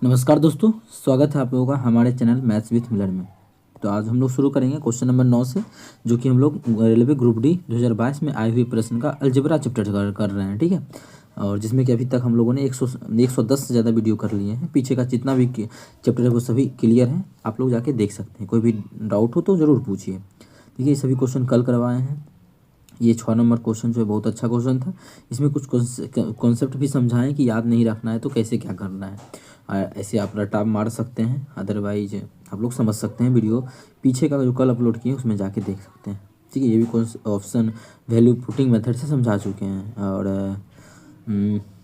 नमस्कार दोस्तों, स्वागत है आप लोगों का हमारे चैनल मैथ्स विथ मिलर में। तो आज हम लोग शुरू करेंगे क्वेश्चन नंबर 9 से, जो कि हम लोग रेलवे ग्रुप डी 2022 में आए हुए प्रश्न का अलजेब्रा चैप्टर कर रहे हैं। ठीक है, और जिसमें कि अभी तक हम लोगों ने 110 से ज़्यादा वीडियो कर लिए हैं। पीछे का जितना भी चैप्टर है वो सभी क्लियर है, आप लोग जाके देख सकते हैं। कोई भी डाउट हो तो ज़रूर पूछिए। देखिए, ये सभी क्वेश्चन कल करवाए हैं। ये 6 नंबर क्वेश्चन जो है बहुत अच्छा क्वेश्चन था। इसमें कुछ कॉन्सेप्ट भी समझाएं कि याद नहीं रखना है तो कैसे क्या करना है। ऐसे आप रटाप मार सकते हैं, अदरवाइज आप लोग समझ सकते हैं। वीडियो पीछे का जो कल अपलोड किए उसमें जाके देख सकते हैं। ठीक है, ये भी कौन ऑप्शन वैल्यू पुटिंग मेथड से समझा चुके हैं, और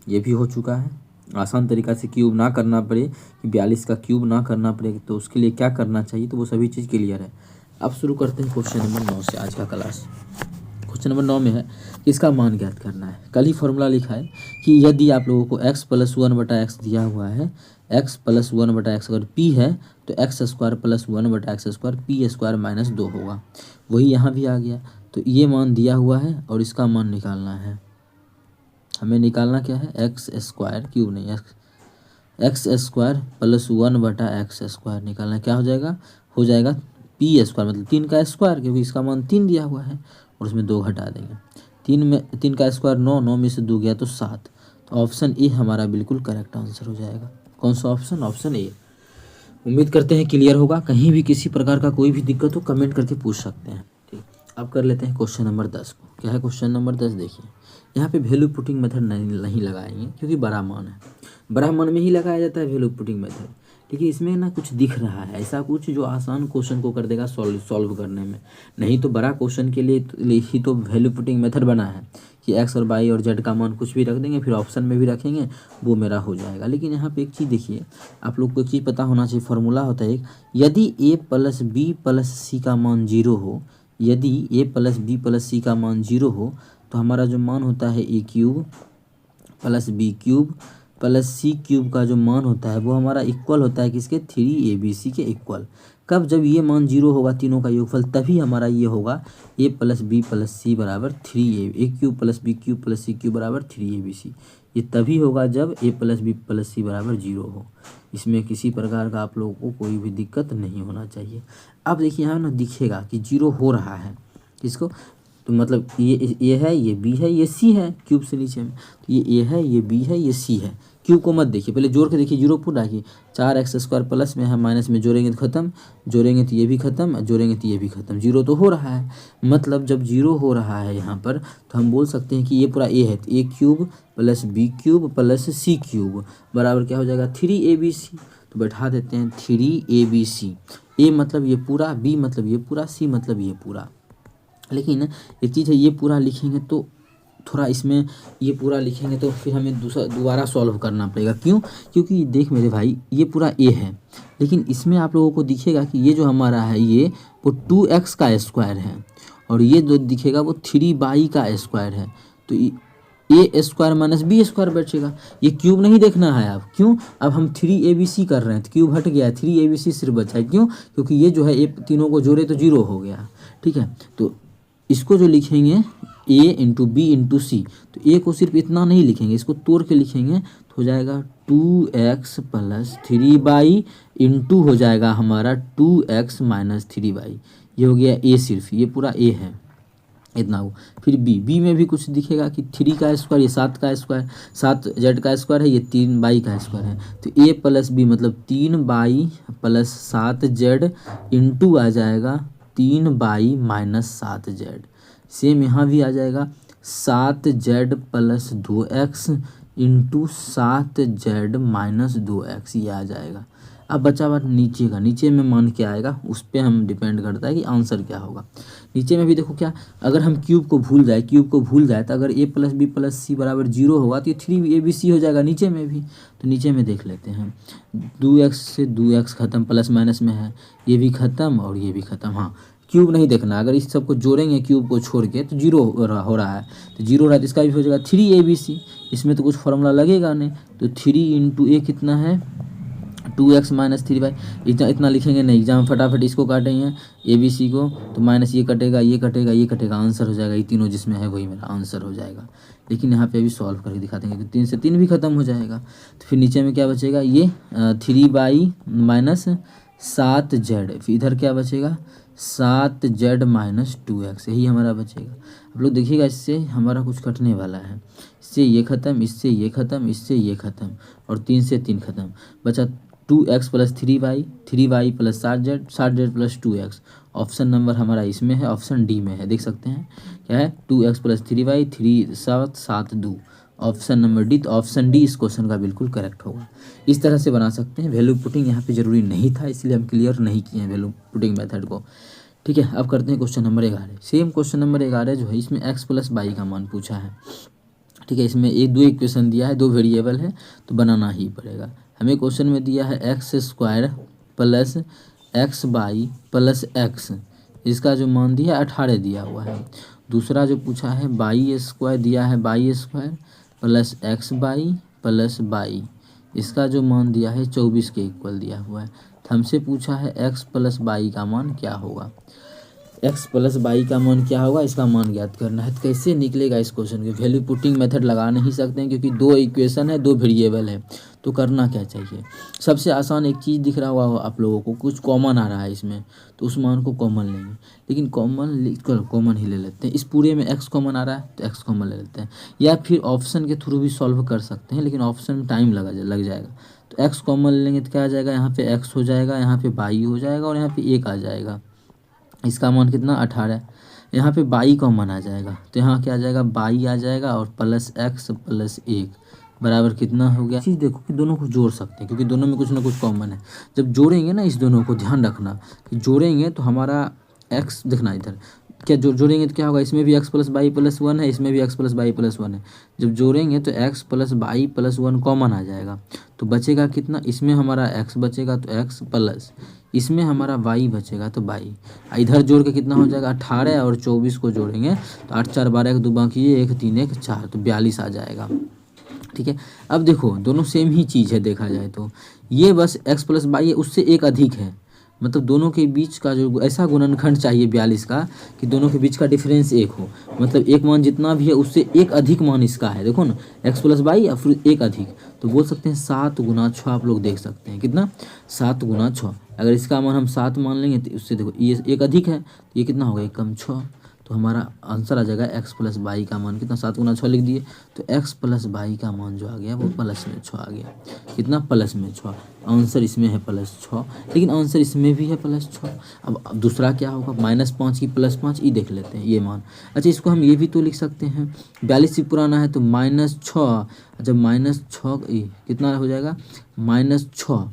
ये भी हो चुका है। आसान तरीक़ा से क्यूब ना करना पड़े, कि 42 का क्यूब ना करना पड़े, तो उसके लिए क्या करना चाहिए, तो वो सभी चीज़ क्लियर है। अब शुरू करते हैं क्वेश्चन नंबर 9 से आज का क्लास। क्वेश्चन नंबर 9 में है कि इसका मान ज्ञात करना है। कल ही फॉर्मूला लिखा है कि यदि आप लोगों को x प्लस 1/x दिया हुआ है, x प्लस 1/x अगर p है तो x square plus 1/x square p square minus 2 होगा। वही यहाँ भी आ गया। तो ये मान दिया हुआ है और इसका मान निकालना है। हमें निकालना क्या है, एक्स स्क्वायर, क्यों नहीं, x square plus 1/x square निकालना। क्या हो जाएगा पी स्क्वायर, मतलब 3 का स्क्वायर, क्योंकि इसका मान 3 दिया हुआ है और उसमें 2 घटा देंगे। 3 का स्क्वायर 9, 9 में से 2 गया तो 7। तो ऑप्शन ए हमारा बिल्कुल करेक्ट आंसर हो जाएगा। कौन सा ऑप्शन, ऑप्शन ए। उम्मीद करते हैं क्लियर होगा। कहीं भी किसी प्रकार का कोई भी दिक्कत हो कमेंट करके पूछ सकते हैं। ठीक, अब कर लेते हैं क्वेश्चन नंबर 10 को। क्या है क्वेश्चन नंबर 10, देखिए। यहाँ पे वैल्यू पुटिंग मेथड नहीं लगाएंगे, क्योंकि बड़ा मान है। बड़ा मान में ही लगाया जाता है वैल्यू पुटिंग मेथड। देखिए, इसमें ना कुछ दिख रहा है ऐसा कुछ जो आसान क्वेश्चन को कर देगा सॉल्व करने में। नहीं तो बड़ा क्वेश्चन के लिए ही तो वैल्यू पुटिंग मेथड बना है, कि एक्स और वाई और जेड का मान कुछ भी रख देंगे, फिर ऑप्शन में भी रखेंगे, वो मेरा हो जाएगा। लेकिन यहाँ पे एक चीज़ देखिए, आप लोग को एक चीज़ पता होना चाहिए। फार्मूला होता है एक, यदि a प्लस बी प्लस सी का मान 0 हो, यदि a प्लस बी प्लस सी का मान 0 हो, तो हमारा जो मान होता है a cube plus B cube plus C cube का जो मान होता है वो हमारा इक्वल होता है किसके, 3abc के इक्वल। कब, जब ये मान 0 होगा, तीनों का योगफल, तभी हमारा ये होगा a plus B plus C बराबर 3a, A cube plus B cube plus C cube बराबर 3abc। ये तभी होगा जब a plus B plus C बराबर 0 हो। इसमें किसी प्रकार का आप लोगों को कोई भी दिक्कत नहीं होना चाहिए। अब देखिए, यहाँ ना दिखेगा कि 0 हो रहा है, किसको, तो मतलब ये है, ये बी है, ये सी है, क्यूब से नीचे में। तो ये ए है, ये बी है, ये सी है। क्यूब को मत देखिए, पहले जोड़ के देखिए। 0 पुट डालिए, 4x स्क्वायर प्लस में है, माइनस में जोड़ेंगे तो खत्म, जोड़ेंगे तो ये भी खत्म, जोड़ेंगे तो ये भी खत्म। 0 तो हो रहा है, मतलब जब 0 हो रहा है यहाँ पर, तो हम बोल सकते हैं कि ये पूरा ए है। तो A cube plus B cube plus C cube बराबर क्या हो जाएगा, 3abc। तो बैठा देते हैं 3abc। ए मतलब ये पूरा, बी मतलब ये पूरा, सी मतलब ये पूरा। लेकिन एक चीज़ है, ये पूरा लिखेंगे तो थोड़ा इसमें, ये पूरा लिखेंगे तो फिर हमें दोबारा सॉल्व करना पड़ेगा। क्यों, क्योंकि देख मेरे भाई, ये पूरा ए है, लेकिन इसमें आप लोगों को दिखेगा कि ये जो हमारा है ये वो 2x का स्क्वायर है, और ये जो दिखेगा वो 3y का स्क्वायर है। तो ए स्क्वायर माइनस बी स्क्वायर बैठेगा। ये क्यूब नहीं देखना है आप, क्यों, अब हम 3abc कर रहे हैं तो क्यूब हट गया, 3abc सिर्फ बचा है। क्यों, क्योंकि ये जो है ए तीनों को जोड़े तो 0 हो गया। ठीक है, तो इसको जो लिखेंगे a इंटू बी इंटू सी, तो a को सिर्फ इतना नहीं लिखेंगे, इसको तोड़ के लिखेंगे तो हो जाएगा 2x प्लस 3y इंटू हो जाएगा हमारा 2x माइनस 3y। ये हो गया a, सिर्फ ये पूरा a है, इतना हो। फिर b में भी कुछ दिखेगा कि 3 का स्क्वायर, ये 7 का स्क्वायर, 7z का स्क्वायर है, ये 3y का स्क्वायर है। तो a प्लस बी मतलब 3y प्लस 7z इंटू आ जाएगा 3y माइनस 7z। सेम यहाँ भी आ जाएगा 7z plus 2x into 7z minus 2x, ये आ जाएगा। अब बचा बात नीचे का, नीचे में मान क्या आएगा उस पर हम डिपेंड करता है कि आंसर क्या होगा। नीचे में भी देखो क्या, अगर हम क्यूब को भूल जाए तो अगर a plus B plus C बराबर 0 होगा तो ये 3abc हो जाएगा नीचे में भी। तो नीचे में देख लेते हैं, 2x से 2x खत्म, प्लस माइनस में है, ये भी खत्म और ये भी खत्म। हाँ, क्यूब नहीं देखना, अगर इस सबको जोड़ेंगे क्यूब को छोड़ के तो 0 हो रहा है, तो 0 हो रहा है तो इसका भी हो जाएगा 3abc। इसमें तो कुछ फॉर्मूला लगेगा नहीं, तो 3 इंटू ए कितना है 2x माइनस 3y, इतना इतना लिखेंगे नहीं, एग्जाम फटाफट इसको काटेंगे ABC को, तो माइनस ये कटेगा, ये कटेगा, ये कटेगा, आंसर हो जाएगा, ये तीनों जिसमें है वही मेरा आंसर हो जाएगा। लेकिन यहाँ पे अभी सॉल्व करके दिखा देंगे, तो 3 से 3 भी खत्म हो जाएगा। तो फिर नीचे में क्या बचेगा, ये 3y माइनस 7z, फिर इधर क्या बचेगा 7z माइनस 2x, यही हमारा बचेगा। आप लोग देखिएगा इससे हमारा कुछ कटने वाला है, इससे ये ख़त्म, इससे ये ख़त्म, इससे ये ख़त्म, और 3 से 3 ख़त्म, बचा 2x plus 3y plus 7z plus 2x। Option number हमारा इसमें है, ऑप्शन डी में है, देख सकते हैं क्या है 2x plus 3y 3 7 2, option number D. तो ऑप्शन डी इस क्वेश्चन का बिल्कुल करेक्ट होगा। इस तरह से बना सकते हैं। वैल्यू पुटिंग यहाँ पे ज़रूरी नहीं था, इसलिए हम क्लियर नहीं किए हैं वैल्यू पुटिंग मेथड को। ठीक है, अब करते हैं question number 11। Same question number 11 जो है इसमें x प्लस वाई का मान पूछा है। ठीक है, इसमें एक दो इक्वेशन दिया है, 2 वेरिएबल है तो बनाना ही पड़ेगा। हमें क्वेश्चन में दिया है x² plus xy plus x, इसका जो मान दिया 18 दिया हुआ है। दूसरा जो पूछा है y² दिया है y² plus xy plus y, इसका जो मान दिया है 24 के इक्वल दिया हुआ है। तो हमसे पूछा है x प्लस y का मान क्या होगा, x प्लस वाई का मान क्या होगा, इसका मान ज्ञात करना है। तो कैसे निकलेगा इस क्वेश्चन के, वैल्यू पुटिंग मेथड लगा नहीं सकते हैं क्योंकि 2 इक्वेशन है, 2 वेरिएबल है। तो करना क्या चाहिए, सबसे आसान एक चीज़ दिख रहा होगा आप लोगों को, कुछ कॉमन आ रहा है इसमें, तो उस मान को कॉमन लेंगे। लेकिन कॉमन ही ले लेते हैं, इस पूरे में x कॉमन आ रहा है तो x कॉमन ले लेते हैं, या फिर ऑप्शन के थ्रू भी सॉल्व कर सकते हैं, लेकिन ऑप्शन में टाइम लग जाएगा। तो x कॉमन लेंगे तो क्या आ जाएगा, यहाँ पे x हो जाएगा, यहाँ पे y हो जाएगा, और यहाँ पे 1 आ जाएगा। इसका मान कितना 18, यहाँ पे y कॉमन आ जाएगा, तो यहाँ क्या आ जाएगा y आ जाएगा, और प्लस x प्लस 1 बराबर कितना हो गया। चीज़ देखो कि दोनों को जोड़ सकते हैं क्योंकि दोनों में कुछ ना कुछ कॉमन है। जब जोड़ेंगे ना, इस दोनों को ध्यान रखना कि जोड़ेंगे तो हमारा x देखना इधर क्या जोड़ेंगे तो क्या होगा, इसमें भी x प्लस वाई प्लस 1 है, इसमें भी x प्लस वाई प्लस 1 है। जब जोड़ेंगे तो x plus Y plus 1 common आ जाएगा, तो बचेगा कितना, इसमें हमारा x बचेगा तो x प्लस, इसमें हमारा y बचेगा तो y। इधर जोड़ के कितना हो जाएगा 18 और 24 को जोड़ेंगे तो 8 4 12 2 बाकी 1 3 1 4, तो 42 आ जाएगा। ठीक है, अब देखो दोनों सेम ही चीज़ है देखा जाए तो, ये बस x प्लस वाई है, उससे एक अधिक है, मतलब दोनों के बीच का जो ऐसा गुणनखंड चाहिए 42 का कि दोनों के बीच का डिफरेंस 1 हो, मतलब एक मान जितना भी है उससे एक अधिक मान इसका है। देखो ना x प्लस वाई या फिर एक अधिक, तो बोल सकते हैं 7 गुना 6। आप लोग देख सकते हैं कितना 7 गुना 6। अगर इसका मान हम 7 मान लेंगे तो उससे देखो ये एक अधिक है, तो ये कितना होगा 1 कम 6, तो हमारा आंसर आ जाएगा x प्लस वाई का मान कितना 7 गुना 6 लिख दिए, तो x प्लस वाई का मान जो आ गया वो प्लस में 6 आ गया, कितना प्लस में 6। आंसर इसमें है प्लस 6, लेकिन आंसर इसमें भी है प्लस 6। अब दूसरा क्या होगा -5 की +5, ये देख लेते हैं ये मान। अच्छा, इसको हम ये भी तो लिख सकते हैं, 42 से पुराना है तो -6, अच्छा -6 कितना हो जाएगा -6।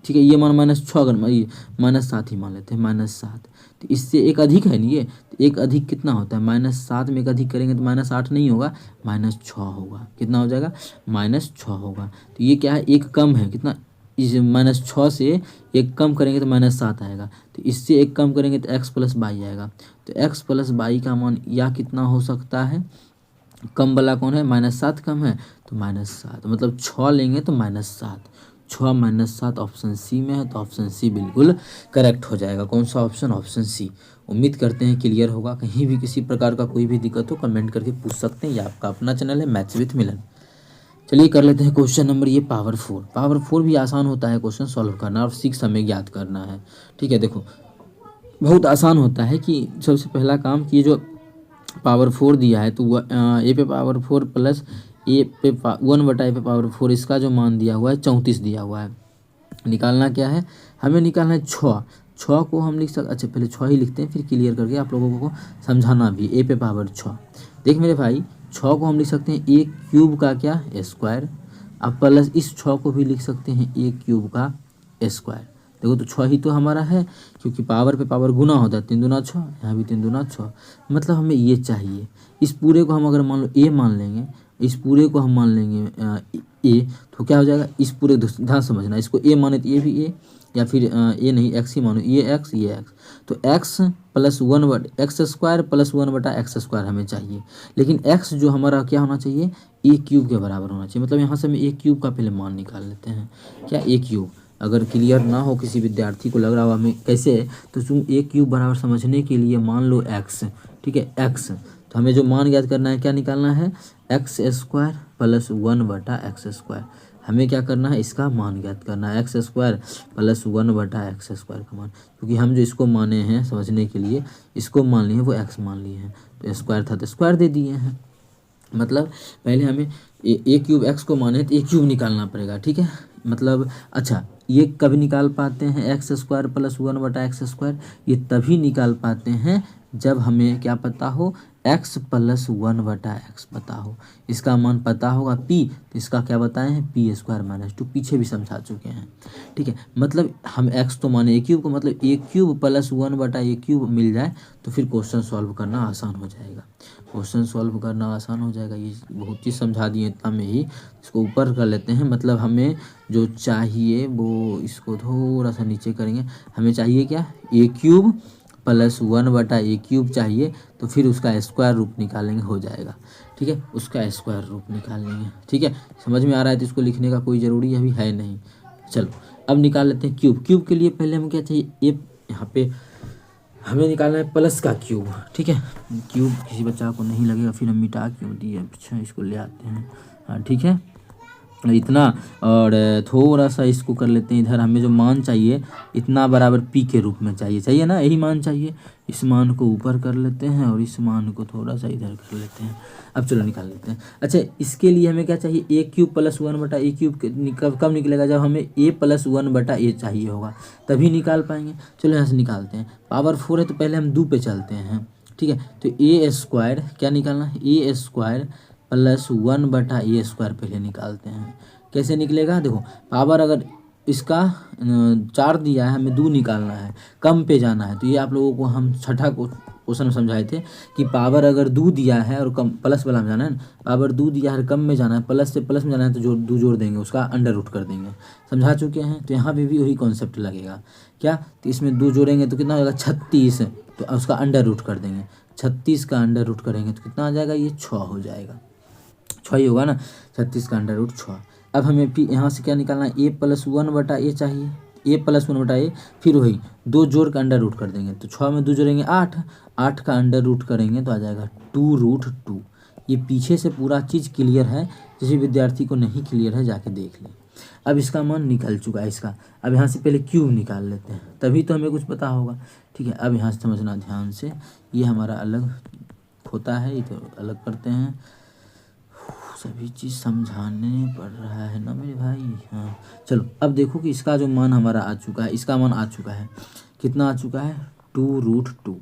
ठीक है, ये मान -6, अगर -7 ही मान लेते हैं -7, तो इससे एक अधिक है नहीं ये, तो एक अधिक कितना होता है -7 में एक अधिक करेंगे तो -8 नहीं होगा -6 होगा, कितना हो जाएगा -6 होगा। तो ये क्या है, एक कम है, कितना इस -6 से एक कम करेंगे तो -7 आएगा, तो इससे एक कम करेंगे तो x प्लस वाई आएगा। तो x प्लस वाई का मान या कितना हो सकता है, कम वाला कौन है -7 कम है तो -7, मतलब 6 लेंगे तो -7, 6 -7 ऑप्शन सी में है, तो ऑप्शन सी बिल्कुल करेक्ट हो जाएगा। कौन सा ऑप्शन, ऑप्शन सी। उम्मीद करते हैं क्लियर होगा। कहीं भी किसी प्रकार का कोई भी दिक्कत हो कमेंट करके पूछ सकते हैं। ये आपका अपना चैनल है मैथ्स विथ मिलन। चलिए कर लेते हैं क्वेश्चन नंबर ये पावर 4। पावर 4 भी आसान होता है क्वेश्चन सॉल्व करना, और 6 हमें ज्ञात करना है। ठीक है, देखो बहुत आसान होता है कि सबसे पहला काम कि ये जो पावर 4 दिया है तो ए पे पावर 4 प्लस ए पे 1/a पे पावर 4, इसका जो मान दिया हुआ है 34 दिया हुआ है। निकालना क्या है, हमें निकालना है 6 को हम लिख सकते, अच्छा पहले 6 ही लिखते हैं फिर क्लियर करके आप लोगों को समझाना भी। ए पे पावर 6, देख मेरे भाई 6 को हम लिख सकते हैं a क्यूब का क्या स्क्वायर, अब प्लस इस 6 को भी लिख सकते हैं a क्यूब का स्क्वायर। देखो तो 6 ही तो हमारा है, क्योंकि पावर पे पावर गुना होता है, 3 दूना 6, यहाँ भी 3 दूना 6, मतलब हमें ये चाहिए। इस पूरे को हम अगर मान लो a मान लेंगे, इस पूरे को हम मान लेंगे a, तो क्या हो जाएगा, इस पूरे ध्यान समझना, इसको a माने तो ये भी a, या फिर a नहीं x ही मानो, ये x ये x, तो x plus 1/x² plus 1/x² हमें चाहिए। लेकिन x जो हमारा क्या होना चाहिए, a क्यूब के बराबर होना चाहिए, मतलब यहाँ से हम a क्यूब का पहले मान निकाल लेते हैं, क्या a क्यूब, अगर क्लियर ना हो, किसी विद्यार्थी को लग रहा हो हमें कैसे है, तो तुम ए क्यूब बराबर समझने के लिए मान लो एक्स, ठीक है एक्स। तो हमें जो मान ज्ञात करना है, क्या निकालना है, एक्स स्क्वायर प्लस 1/x²। हमें क्या करना है, इसका मान ज्ञात करना है, एक्स स्क्वायर प्लस 1/x² का मान, क्योंकि हम जो इसको माने हैं समझने के लिए, इसको मान लिए वो एक्स मान लिए हैं, तो स्क्वायर था तो स्क्वायर दे दिए हैं। मतलब पहले हमें ए क्यूब एक्स को माने तो ए क्यूब निकालना पड़ेगा, ठीक है। मतलब अच्छा, ये कभी निकाल पाते हैं x² प्लस 1/x², ये तभी निकाल पाते हैं जब हमें क्या पता हो, x प्लस 1/x पता हो। इसका मान पता होगा p, तो इसका क्या बताए हैं, p² - 2, पीछे भी समझा चुके हैं, ठीक है। मतलब हम x तो माने ए क्यूब को, मतलब ए क्यूब प्लस 1/a³ मिल जाए तो फिर क्वेश्चन सॉल्व करना आसान हो जाएगा, क्वेश्चन सॉल्व करना आसान हो जाएगा। ये बहुत चीज़ समझा दिए इतना में ही, इसको ऊपर कर लेते हैं। मतलब हमें जो चाहिए वो, इसको थोड़ा सा नीचे करेंगे, हमें चाहिए क्या, ए क्यूब प्लस 1/a³ चाहिए, तो फिर उसका स्क्वायर रूट निकालेंगे, हो जाएगा, ठीक है, उसका स्क्वायर रूट निकाल लेंगे, ठीक है। समझ में आ रहा है, तो इसको लिखने का कोई ज़रूरी अभी है नहीं। चलो अब निकाल लेते हैं क्यूब। क्यूब के लिए पहले हमें क्या चाहिए, ए, यहाँ पे हमें निकालना है प्लस का क्यूब, ठीक है। क्यूब किसी बच्चा को नहीं लगेगा, फिर हम मिटा क्यों दिए, अच्छा इसको ले आते हैं, हाँ ठीक है इतना। और थोड़ा सा इसको कर लेते हैं इधर, हमें जो मान चाहिए इतना बराबर पी के रूप में चाहिए ना, यही मान चाहिए। इस मान को ऊपर कर लेते हैं और इस मान को थोड़ा सा इधर कर लेते हैं। अब चलो निकाल लेते हैं। अच्छा, इसके लिए हमें क्या चाहिए, ए क्यूब प्लस 1/a³ कब निकलेगा, जब हमें ए प्लस 1/a चाहिए होगा, तभी निकाल पाएंगे। चलो यहाँ से निकालते हैं। पावर 4 है तो पहले हम 2 पे चलते हैं, ठीक है। तो ए स्क्वायर क्या निकालना है, ए स्क्वायर प्लस 1/a² पहले निकालते हैं। कैसे निकलेगा, देखो पावर अगर इसका 4 दिया है, हमें 2 निकालना है, कम पे जाना है। तो ये आप लोगों को हम छठा क्वेश्चन में समझाए थे कि पावर अगर 2 दिया है और कम प्लस वाला में जाना है, पावर 2 दिया है कम में जाना है, प्लस से प्लस में जाना है, तो 2 जोड़ देंगे, उसका अंडर रूट कर देंगे, समझा चुके हैं। तो यहाँ पे भी वही कॉन्सेप्ट लगेगा क्या, तो इसमें 2 जोड़ेंगे तो कितना हो जाएगा 36, तो उसका अंडर रूट कर देंगे, 36 का अंडर रूट करेंगे तो कितना आ जाएगा, ये 6 हो जाएगा, 6 ही होगा ना, 36 का अंडर रूट 6। अब हमें यहाँ से क्या निकालना है, ए प्लस 1/a चाहिए, ए प्लस 1/a, फिर वही 2 जोड़ का अंडर रूट कर देंगे, तो 6 में 2 जोड़ेंगे 8, 8 का अंडर रूट करेंगे तो आ जाएगा 2√2। ये पीछे से पूरा चीज़ क्लियर है, किसी विद्यार्थी को नहीं क्लियर है जाके देख लें। अब इसका मान निकल चुका है इसका। अब यहाँ से पहले क्यूब निकाल लेते हैं, तभी तो हमें कुछ पता होगा, ठीक है। अब यहाँ से समझना ध्यान से, ये हमारा अलग होता है, ये तो अलग करते हैं, सभी चीज़ समझाने पड़ रहा है ना मेरे भाई, हाँ। चलो अब देखो कि इसका जो मान हमारा आ चुका है, इसका मान आ चुका है, कितना आ चुका है, 2√2,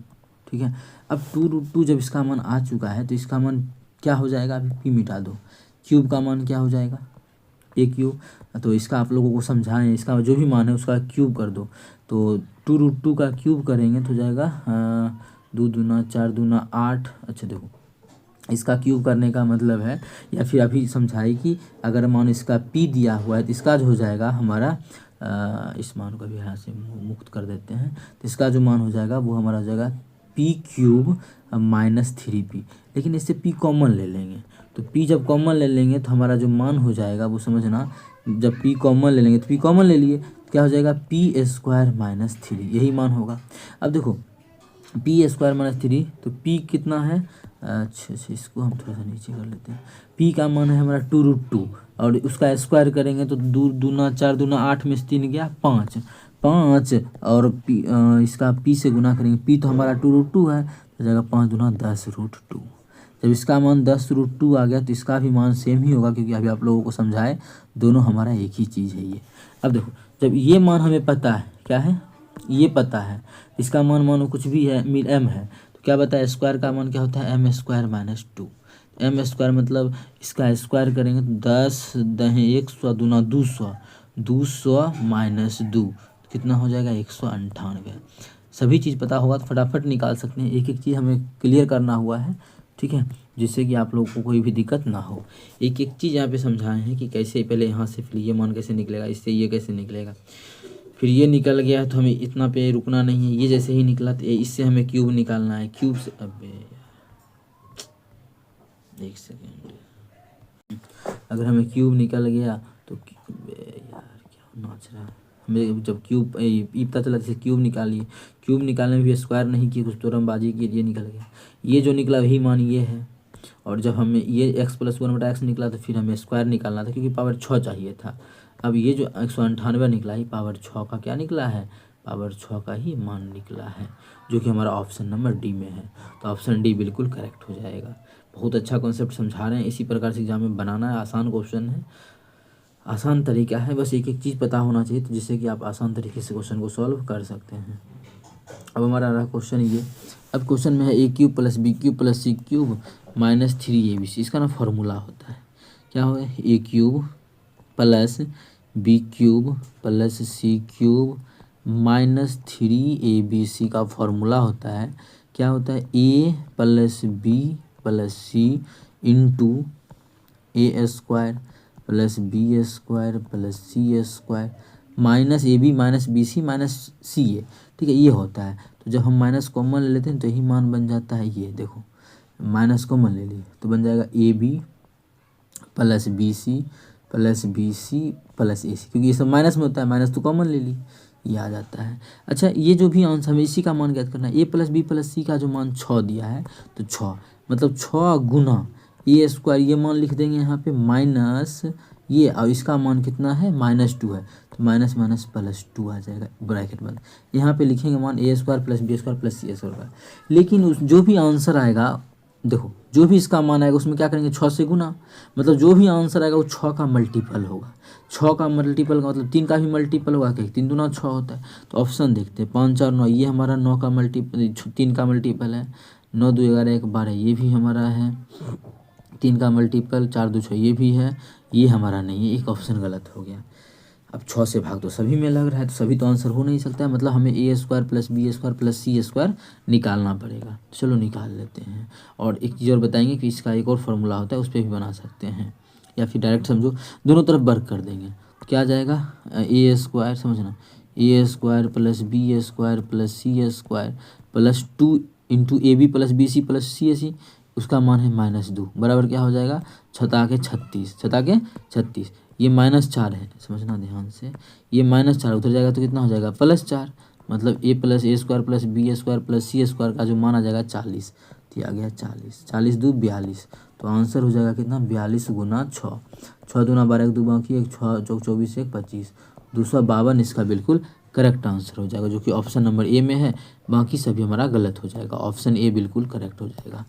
ठीक है। अब 2√2 जब इसका मान आ चुका है तो इसका मान क्या हो जाएगा, अभी पी मिटा दो, क्यूब का मान क्या हो जाएगा, ए क्यूब। तो इसका आप लोगों को समझाएं, इसका जो भी मान है उसका क्यूब कर दो, तो 2√2 का क्यूब करेंगे तो जाएगा 2 दूना 4 दूना 8। अच्छा देखो, इसका क्यूब करने का मतलब है, या फिर अभी समझाई कि अगर मान इसका p दिया हुआ है तो इसका जो हो जाएगा हमारा, इस मान को भी यहाँ से मुक्त कर देते हैं, तो इसका जो मान हो जाएगा वो हमारा हो जाएगा p³ - 3p। लेकिन इससे p कॉमन ले लेंगे, तो p जब कॉमन ले लेंगे तो हमारा जो मान हो जाएगा वो समझना, जब p कॉमन ले लेंगे तो p कॉमन ले लिए, क्या हो जाएगा, p² - 3, यही मान होगा। अब देखो p² - 3, तो p कितना है, अच्छा, इसको हम थोड़ा सा नीचे कर लेते हैं। p का मान है हमारा 2√2, और उसका स्क्वायर करेंगे तो 2 दूना 4 दूना 8 में से 3 गया 5, 5 और इसका p से गुना करेंगे, p तो हमारा 2√2 है, तो जाएगा 5 दूना 10√2। जब इसका मान 10√2 आ गया तो इसका भी मान सेम ही होगा, क्योंकि अभी आप लोगों को समझाए, दोनों हमारा एक ही चीज़ है ये। अब देखो, जब ये मान हमें पता है, क्या है, ये पता है, इसका मान मानो कुछ भी है, m है, तो क्या बताया, स्क्वायर का मान क्या होता है, m² - 2। m² मतलब इसका स्क्वायर करेंगे तो 10 दहें 100 दूना 200, 200 - 2 कितना हो जाएगा, 198। सभी चीज़ पता होगा तो फटाफट निकाल सकते हैं, एक एक चीज़ हमें क्लियर करना हुआ है, ठीक है, जिससे कि आप लोगों को कोई भी दिक्कत ना हो। एक एक चीज़ यहाँ पे समझाए हैं कि कैसे, पहले यहाँ से फिर ये मान कैसे निकलेगा, इससे ये कैसे निकलेगा, फिर ये निकल गया है तो हमें इतना पे रुकना नहीं है, ये जैसे ही निकला तो इससे हमें क्यूब निकालना है, क्यूब से, अबे यार 1 सेकेंड, अगर हमें क्यूब निकल गया तो, अबे यार क्या नाच रहा है, हमें जब क्यूब ई पता चला जैसे क्यूब निकालिए, क्यूब निकालने में भी स्क्वायर नहीं किए, कुछ तुरंतबाजी की, ये निकल गया, ये जो निकला वही मान ये है। और जब हमें ये x + 1/x निकला तो फिर हमें स्क्वायर निकालना था क्योंकि पावर 6 चाहिए था। अब ये जो 198 निकला ही पावर 6 का क्या निकला है, पावर 6 का ही मान निकला है, जो कि हमारा ऑप्शन नंबर डी में है। तो ऑप्शन डी बिल्कुल करेक्ट हो जाएगा। बहुत अच्छा कॉन्सेप्ट समझा रहे हैं, इसी प्रकार से एग्जाम में बनाना है। आसान क्वेश्चन है, आसान तरीका है, बस एक एक चीज़ पता होना चाहिए तो जिससे कि आप आसान तरीके से क्वेश्चन को सॉल्व कर सकते हैं। अब हमारा रहा क्वेश्चन ये, अब क्वेश्चन में है a³ + b³ + c³ - 3abc, इसका ना फॉर्मूला होता है, क्या होगा, a³ + b³ + c³ - 3abc का फॉर्मूला होता है, क्या होता है, a + b + c into a² + b² + c² minus ab - bc - ca, ठीक है, ये होता है। तो जब हम माइनस कॉमन ले लेते हैं तो यही मान बन जाता है, ये देखो माइनस कॉमन ले लिए तो बन जाएगा ab + bc + bc + ac, क्योंकि ये सब माइनस में होता है, माइनस तो कॉमन ले ली, ये आ जाता है। अच्छा, ये जो भी आंसर हमें इसी का मान ज्ञात करना है, a + b + c का जो मान 6 दिया है, तो 6 मतलब 6 गुना a², ये मान लिख देंगे यहाँ पे माइनस ये, और इसका मान कितना है, -2 है, तो माइनस माइनस +2 आ जाएगा, ब्रैकेट बंद। यहाँ पे लिखेंगे मान a² + b² + c²। लेकिन उस जो भी आंसर आएगा, देखो जो भी इसका मान आएगा उसमें क्या करेंगे, 6 से गुना, मतलब जो भी आंसर आएगा वो 6 का मल्टीपल होगा। 6 का मल्टीपल का मतलब 3 का भी मल्टीपल होगा, क्या 3 दूना 6 होता है। तो ऑप्शन देखते हैं, 5 4 9, ये हमारा 9 का मल्टीपल, 3 का मल्टीपल है, 9 2 11 1 12, ये भी हमारा है 3 का मल्टीपल, 4 2 6, ये भी है, ये हमारा नहीं है, एक ऑप्शन गलत हो गया। अब 6 से भाग तो सभी में लग रहा है, तो सभी तो आंसर हो नहीं सकता है, मतलब हमें a² + b² + c² निकालना पड़ेगा। चलो निकाल लेते हैं, और एक चीज़ और बताएंगे कि इसका एक और फार्मूला होता है, उस पर भी बना सकते हैं, या फिर डायरेक्ट समझो, दोनों तरफ वर्क कर देंगे। क्या आ जाएगा, a², समझना, a² + b² + c² + 2 into ab + bc + cac, उसका मान है -2, बराबर क्या हो जाएगा, 36, ये -4 है, समझना ध्यान से, ये -4 उधर जाएगा तो कितना हो जाएगा, +4, मतलब a + a² + b² + c² का जो मान आ जाएगा 40, तो आ गया 40, 40 2 42, तो आंसर हो जाएगा कितना, 42 × 6, 6 दूना 12, 1 2 बाकी 1, 6 चौक 24 1 25, 252 इसका बिल्कुल करेक्ट आंसर हो जाएगा, जो कि ऑप्शन नंबर ए में है। बाकी सभी हमारा गलत हो जाएगा, ऑप्शन ए बिल्कुल करेक्ट हो जाएगा।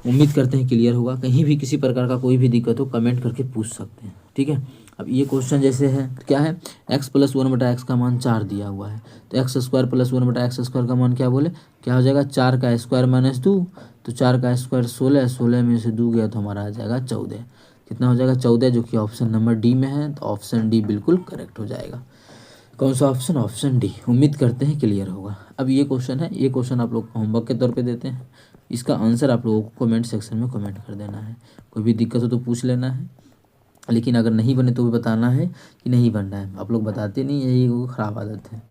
उम्मीद करते हैं क्लियर होगा। कहीं भी किसी प्रकार का कोई भी दिक्कत हो कमेंट करके पूछ सकते हैं, ठीक है। अब ये क्वेश्चन जैसे है तो क्या है, x + 1/x का मान 4 दिया हुआ है, तो x² + 1/x² का मान क्या बोले, क्या हो जाएगा, 4 का स्क्वायर -2, तो 4 का स्क्वायर 16, 16 में से 2 गया तो हमारा आ जाएगा 14, कितना हो जाएगा 14, जो कि ऑप्शन नंबर डी में है। तो ऑप्शन डी बिल्कुल करेक्ट हो जाएगा। कौन सा ऑप्शन, ऑप्शन डी। उम्मीद करते हैं क्लियर होगा। अब ये क्वेश्चन है, ये क्वेश्चन आप लोग होमवर्क के तौर पे देते हैं, इसका आंसर आप लोगों को कमेंट सेक्शन में कमेंट कर देना है। कोई भी दिक्कत हो तो पूछ लेना है, लेकिन अगर नहीं बने तो भी बताना है कि नहीं बन रहा है। आप लोग बताते नहीं, यही वो ख़राब आदत है।